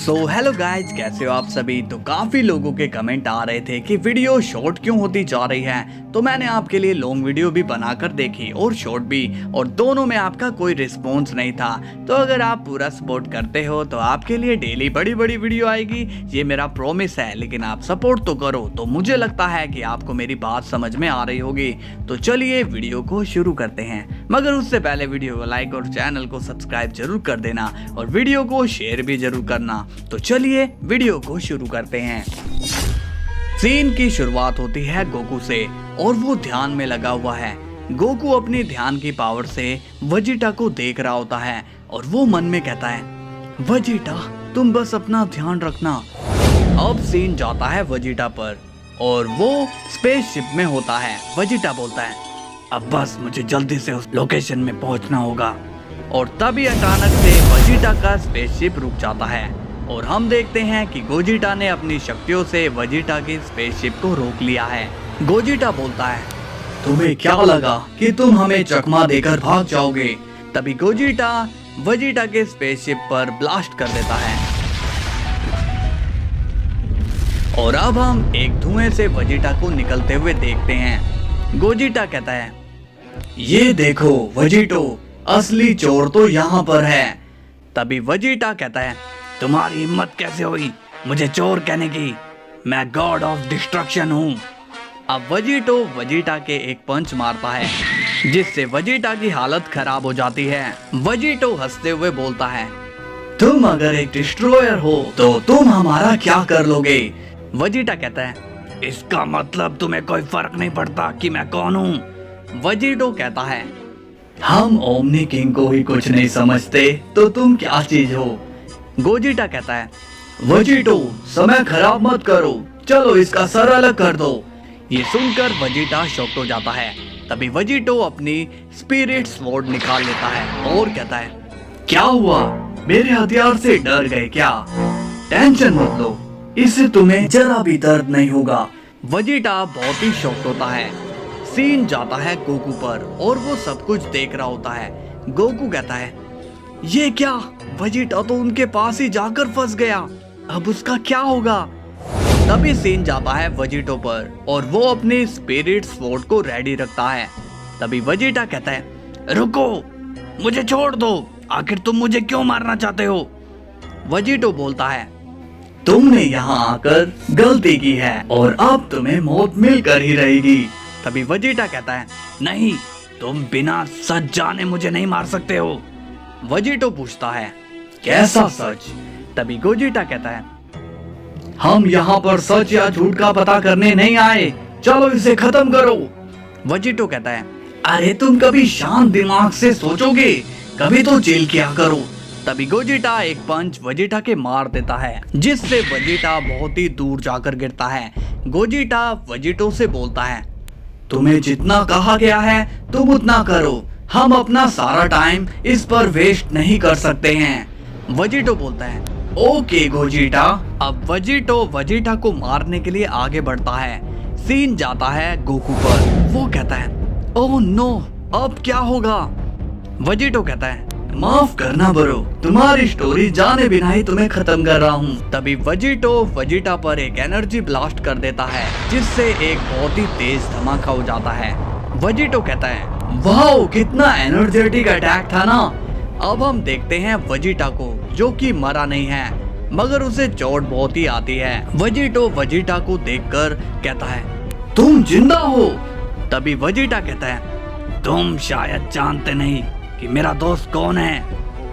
So hello guys, कैसे हो आप सभी। तो काफ़ी लोगों के कमेंट आ रहे थे कि वीडियो शॉर्ट क्यों होती जा रही है, तो मैंने आपके लिए लॉन्ग वीडियो भी बनाकर देखी और शॉर्ट भी, और दोनों में आपका कोई रिस्पॉन्स नहीं था। तो अगर आप पूरा सपोर्ट करते हो तो आपके लिए डेली बड़ी बड़ी वीडियो आएगी, ये मेरा प्रॉमिस है। लेकिन आप सपोर्ट तो करो। तो मुझे लगता है कि आपको मेरी बात समझ में आ रही होगी। तो चलिए वीडियो को शुरू करते हैं, मगर उससे पहले वीडियो को लाइक और चैनल को सब्सक्राइब जरूर कर देना और वीडियो को शेयर भी जरूर करना। तो चलिए वीडियो को शुरू करते हैं। सीन की शुरुआत होती है गोकू से और वो ध्यान में लगा हुआ है। गोकू अपनी ध्यान की पावर से वेजिटा को देख रहा होता है और वो मन में कहता है, वेजिटा तुम बस अपना ध्यान रखना। अब सीन जाता है वेजिटा पर और वो स्पेसशिप में होता है। वेजिटा बोलता है, अब बस मुझे जल्दी से उस लोकेशन में पहुंचना होगा। और तभी अचानक से वेजिटा का स्पेसशिप रुक जाता है और हम देखते हैं कि गोजिटा ने अपनी शक्तियों से वेजिटा की स्पेसशिप को रोक लिया है। गोजिटा बोलता है, तुम्हें क्या लगा कि तुम हमें चकमा देकर भाग जाओगे। तभी गोजिटा वेजिटा के स्पेसशिप पर ब्लास्ट कर देता है और अब हम एक धुएं से वेजिटा को निकलते हुए देखते हैं। गोजिटा कहता है, ये देखो वेजिटो, असली चोर तो यहाँ पर है। तभी वेजिटा कहता है, तुम्हारी हिम्मत कैसे हुई मुझे चोर कहने की, मैं गॉड ऑफ डिस्ट्रक्शन हूँ। अब वेजिटो वेजिटा के एक पंच मारता है जिससे वेजिटा की हालत खराब हो जाती है। वेजिटो हंसते हुए बोलता है, तुम अगर एक डिस्ट्रॉयर हो तो तुम हमारा क्या कर लोगे। वेजिटा कहता है, इसका मतलब तुम्हें कोई फर्क नहीं पड़ता कि मैं कौन हूँ। वेजिटो कहता है, हम ओमनी किंग को ही कुछ नहीं समझते तो तुम क्या चीज हो। गोजिटा कहता है, वेजिटो समय खराब मत करो, चलो इसका सर अलग कर दो। ये सुनकर वेजिटा शॉक्ड हो जाता है। तभी वेजिटो अपनी स्पिरिट स्वॉर्ड निकाल लेता है और कहता है, क्या हुआ, मेरे हथियार से डर गए क्या। टेंशन मत लो, इससे तुम्हें जरा भी दर्द नहीं होगा। वेजिटा बहुत ही शॉक्ड होता है। सीन जाता है गोकू पर और वो सब कुछ देख रहा होता है। गोकू कहता है, ये क्या, वेजिटा तो उनके पास ही जाकर फंस गया, अब उसका क्या होगा। तभी सीन जाता है वेजिटो पर और वो अपनी स्पिरिट स्वॉर्ड को रेडी रखता है। तभी वेजिटा कहता है, रुको, मुझे छोड़ दो, आखिर तुम मुझे क्यों मारना चाहते हो। वेजिटो बोलता है, तुमने यहाँ आकर गलती की है और अब तुम्हें मौत मिलकर ही रहेगी। तभी वेजिटा कहता है, नहीं, तुम बिना सच जाने मुझे नहीं मार सकते हो। वेजिटो पूछता है, कैसा सच। तभी गोजिटा कहता है, हम यहाँ पर सच या झूठ का पता करने नहीं आए, चलो इसे खत्म करो। वेजिटो कहता है, अरे तुम कभी शांत दिमाग से सोचोगे, कभी तो चिल किया करो। तभी गोजिटा एक पंच वेजिटा के मार देता है जिससे वेजिटा बहुत ही दूर जाकर गिरता है। गोजिटा वेजिटो से बोलता है, तुम्हें जितना कहा गया है तुम उतना करो, हम अपना सारा टाइम इस पर वेस्ट नहीं कर सकते हैं। वेजिटो बोलता है, ओके गोजिटा। अब वेजिटो वेजिटा को मारने के लिए आगे बढ़ता है। सीन जाता है गोकू पर। वो कहता है, ओह नो, अब क्या होगा। वेजिटो कहता है, माफ करना ब्रो, तुम्हारी स्टोरी जाने बिना ही तुम्हें खत्म कर रहा हूँ। तभी वेजिटो वेजिटा पर एक एनर्जी ब्लास्ट कर देता है जिससे एक बहुत ही तेज धमाका हो जाता है। वेजिटो कहता है, वाओ कितना एनर्जेटिक अटैक था ना। अब हम देखते हैं वेजिटा को जो कि मरा नहीं है मगर उसे चोट बहुत ही आती है। वेजिटो वेजिटा को देखकर कहता है, तुम जिंदा हो। तभी वेजिटा कहता है, तुम शायद जानते नहीं कि मेरा दोस्त कौन है,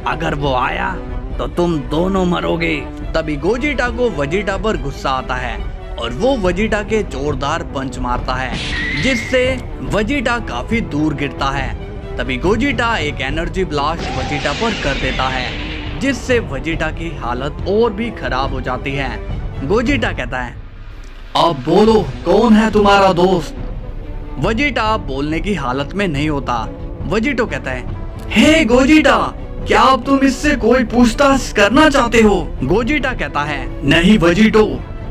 अगर वो आया तो तुम दोनों मरोगे। तभी गोजिटा को वेजिटा पर गुस्सा आता है और वो वेजिटा के जोरदार पंच मारता है जिससे वेजिटा काफी दूर गिरता है। तभी गोजिटा एक एनर्जी ब्लास्ट वेजिटा पर कर देता है जिससे वेजिटा की हालत और भी खराब हो जाती है। गोजिटा कहता है, अब बोलो कौन है तुम्हारा दोस्त। वेजिटा बोलने की हालत में नहीं होता। वेजिटो कहता है, हे गोजिटा, क्या अब तुम इससे कोई पूछताछ करना चाहते हो। गोजिटा कहता है, नहीं वेजिटो,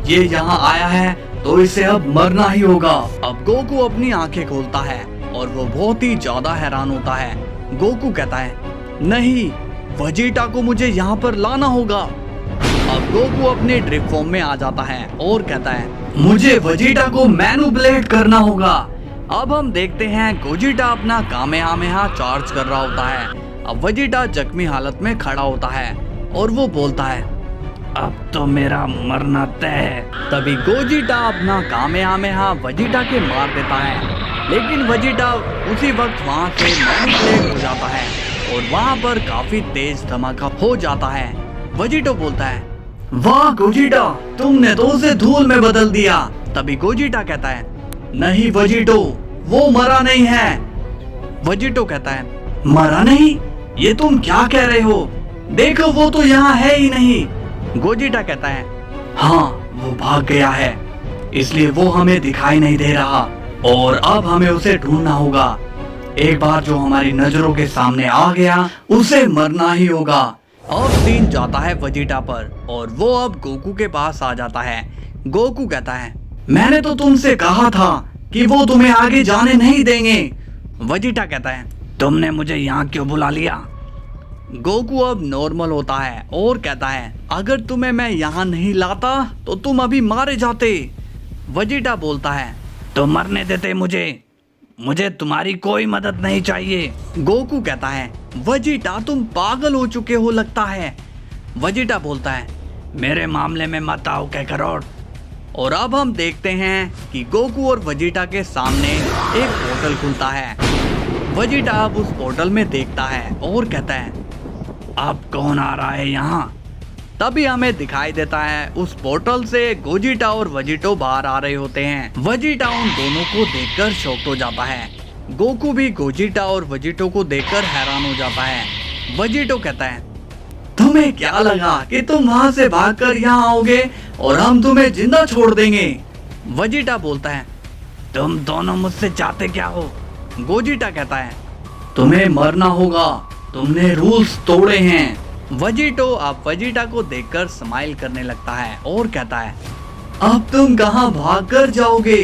ये यहाँ आया है तो इसे अब मरना ही होगा। अब गोकू अपनी आंखें खोलता है और वो बहुत ही ज्यादा हैरान होता है। गोकू कहता है, नहीं, वेजिटा को मुझे यहाँ पर लाना होगा। अब गोकू अपने ड्रिप फॉर्म में आ जाता है और कहता है मुझे वेजिटा को मैनिपुलेट करना होगा। अब हम देखते हैं गोजिटा अपना कामेहामेहा चार्ज कर रहा होता है। अब वेजिटा जख्मी हालत में खड़ा होता है और वो बोलता है अब तो मेरा मरना तय है। तभी गोजिटा अपना कामेहामेहा वेजिटा के मार देता है, लेकिन वेजिटा उसी वक्त वहाँ से मैनिपुलेट हो जाता है और वहाँ पर काफी तेज धमाका हो जाता है। वेजिटो बोलता है वाह गोजिटा, तुमने तो उसे धूल में बदल दिया। तभी गोजिटा कहता है नहीं वेजिटो, वो मरा नहीं है। वेजिटो कहता है मरा नहीं? ये तुम क्या कह रहे हो? देखो वो तो यहाँ है ही नहीं। गोजिटा कहता है हाँ, वो भाग गया है, इसलिए वो हमें दिखाई नहीं दे रहा और अब हमें उसे ढूंढना होगा। एक बार जो हमारी नजरों के सामने आ गया उसे मरना ही होगा। अब सीन जाता है वेजिटा पर और वो अब गोकू के पास आ जाता है। गोकू कहता है मैंने तो तुमसे कहा था कि वो तुम्हें आगे जाने नहीं देंगे। वेजिटा कहता है तुमने मुझे यहाँ क्यों बुला लिया? गोकू अब नॉर्मल होता है और कहता है अगर तुम्हें मैं यहाँ नहीं लाता तो तुम अभी मारे जाते। वेजिटा बोलता है तो मरने देते मुझे तुम्हारी कोई मदद नहीं चाहिए। गोकू कहता है वेजिटा तुम पागल हो चुके हो लगता है। वेजिटा बोलता है मेरे मामले में मत आओ काकारोट। और अब हम देखते हैं कि गोकू और वेजिटा के सामने एक पोर्टल खुलता है। वेजिटा अब उस पोर्टल में देखता है और कहता है अब कौन आ रहा है यहाँ? तभी हमें दिखाई देता है उस पोर्टल से गोजिटा और वेजिटो बाहर आ रहे होते हैं। वेजिटा उन दोनों को देखकर शॉक्ड हो जाता है। गोकू भी गोजिटा और वेजिटो को देखकर हैरान हो जाता है। वेजिटो कहता है तुम्हें क्या लगा कि तुम वहाँ से भागकर यहाँ आओगे और हम तुम्हें जिंदा छोड़ देंगे? वेजिटा बोलता है तुम दोनों मुझसे चाहते क्या हो? गोजिटा कहता है तुम्हें मरना होगा, तुमने रूल्स तोड़े हैं। वेजिटो अब वेजिटा को देखकर स्माइल करने लगता है और कहता है अब तुम कहाँ भागकर जाओगे?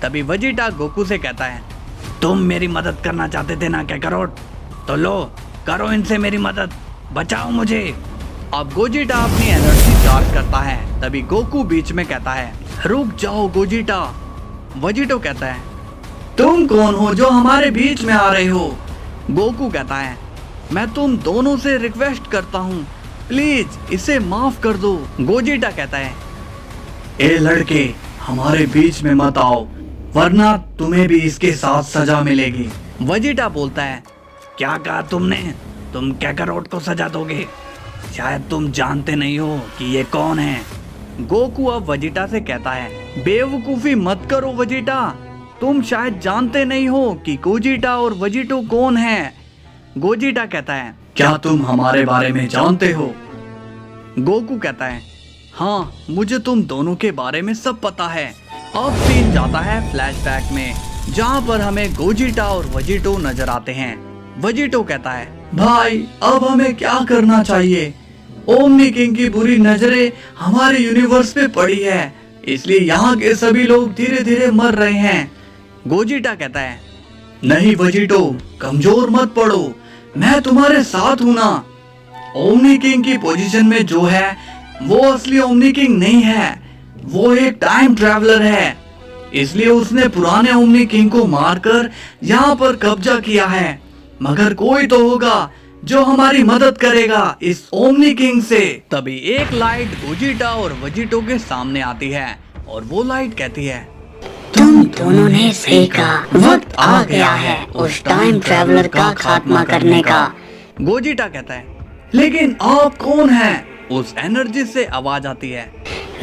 तभी वेजिटा गोकू से कहता है तुम मेरी मदद करना चाहते थे ना काकारोट, तो लो करो इनसे मेरी मदद, बचाओ मुझे। अब गोजिटा अपनी एनर्जी चार्ज करता है। तभी गोकू बीच में कहता है रुक जाओ गोजिटा। वेजिटो कहता है तुम कौन हो जो हमारे बीच में आ रहे हो? गोकू कहता है मैं तुम दोनों से रिक्वेस्ट करता हूँ, प्लीज इसे माफ कर दो। गोजिटा कहता है ए लड़के, हमारे बीच में मत आओ वरना तुम्हें भी इसके साथ सजा मिलेगी। वेजिटा बोलता है क्या कहा तुमने? तुम काकारोट को सजा दोगे? शायद तुम जानते नहीं हो कि ये कौन है। गोकू अब वेजिटा से कहता है बेवकूफी मत करो वेजिटा, तुम शायद जानते नहीं हो कि गोजिटा और वेजिटो कौन है। गोजिटा कहता है क्या तुम हमारे बारे में जानते हो? गोकू कहता है हाँ, मुझे तुम दोनों के बारे में सब पता है। अब सीन जाता है फ्लैशबैक में, जहाँ पर हमें गोजिटा और वेजिटो नजर आते हैं। वेजिटो कहता है भाई अब हमें क्या करना चाहिए? ओमनी किंग की बुरी नजरें हमारे यूनिवर्स पे पड़ी है, इसलिए यहाँ के सभी लोग धीरे धीरे मर रहे हैं। गोजिटा कहता है नहीं वेजिटो, कमजोर मत पड़ो, मैं तुम्हारे साथ हूं ना। ओमनी किंग की पोजीशन में जो है वो असली ओमनी किंग नहीं है, वो एक टाइम ट्रैवलर है, इसलिए उसने पुराने ओमनी किंग को मारकर यहाँ पर कब्जा किया है। मगर कोई तो होगा जो हमारी मदद करेगा इस ओमनी किंग से। तभी एक लाइट गोजिटा और वेजिटो के सामने आती है और वो लाइट कहती है तुम दोनों ने सही कहा, वक्त आ गया है उस टाइम ट्रैवलर का खात्मा करने का। गोजिटा कहता है लेकिन आप कौन हैं? उस एनर्जी से आवाज आती है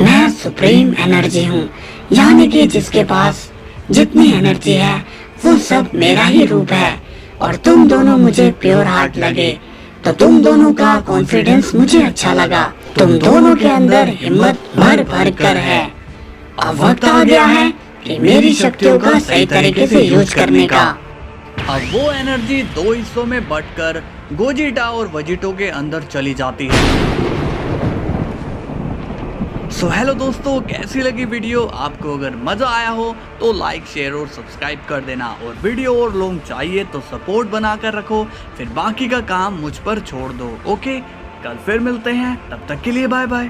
मैं सुप्रीम एनर्जी हूँ, यानी कि जिसके पास जितनी एनर्जी है वो सब मेरा ही रूप है। और तुम दोनों मुझे प्योर हार्ट लगे, तो तुम दोनों का कॉन्फिडेंस मुझे अच्छा लगा। तुम दोनों के अंदर हिम्मत भर भर कर है। अब वक्त आ गया है कि मेरी शक्तियों का सही तरीके से यूज करने का। अब वो एनर्जी दो हिस्सों में बंटकर गोजिटा और वेजिटो के अंदर चली जाती है। सो हेलो दोस्तों, कैसी लगी वीडियो? आपको अगर मजा आया हो तो लाइक शेयर और सब्सक्राइब कर देना, और वीडियो और लॉन्ग चाहिए तो सपोर्ट बना कर रखो, फिर बाकी का काम मुझ पर छोड़ दो। ओके, कल फिर मिलते हैं, तब तक के लिए बाय बाय।